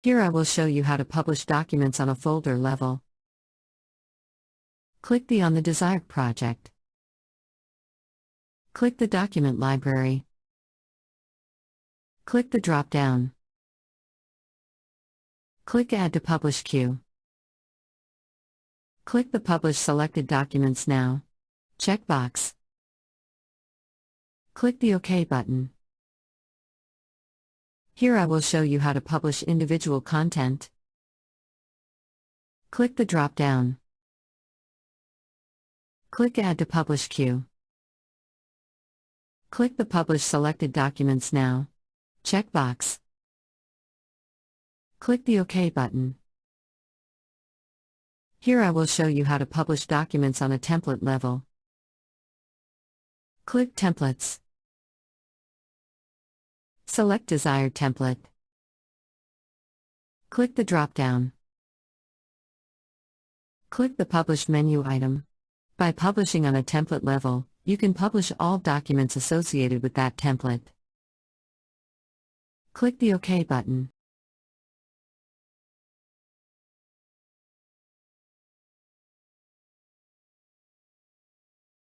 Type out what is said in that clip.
Here I will show you how to publish documents on a folder level. Click the On the desired project. Click the document library. Click the drop-down. Click Add to Publish Queue. Click the Publish Selected Documents Now checkbox. Click the OK button. Here I will show you how to publish individual content. Click the drop-down. Click Add to Publish Queue. Click the Publish Selected Documents Now checkbox. Click the OK button. Here I will show you how to publish documents on a template level. Click Templates. Select desired template. Click the drop-down. Click the Publish menu item. By publishing on a template level, you can publish all documents associated with that template. Click the OK button.